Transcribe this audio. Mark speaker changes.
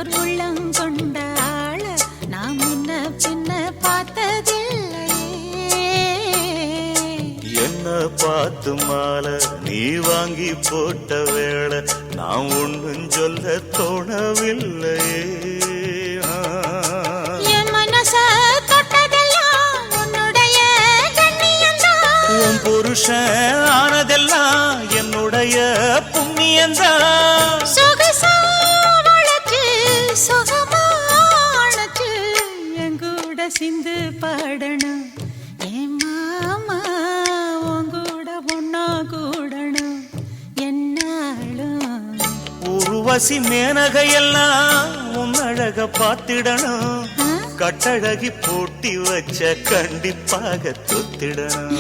Speaker 1: ஓர் உள்ளங்கொண்ட ஆள நான் முன்ன பின்ன பார்த்ததில்லையே.
Speaker 2: என்ன பார்த்து மாலை நீ வாங்கி போட்ட வேளை நான் ஒன்னும் சொல்ல தோணவில்லையே.
Speaker 1: என் மனச தொட்டதெல்லாம் உன்னுடைய கண்ணியந்தான்.
Speaker 2: உன் புருஷன் ஆனதெல்லாம் என்னுடைய புண்ணியந்தான்.
Speaker 1: சொகசா வளர்ச்சி சுகமானச்சு எங்கூட சிந்து பாடணும். என் மாமா உங்கூட ஒன்னா கூடணும் என்னாலும்.
Speaker 2: உருவசி மேனகையெல்லாம் உன் அழக பார்த்திடணும். கட்டழகி போட்டி வச்ச கண்டிப்பாக தொத்திடணும்.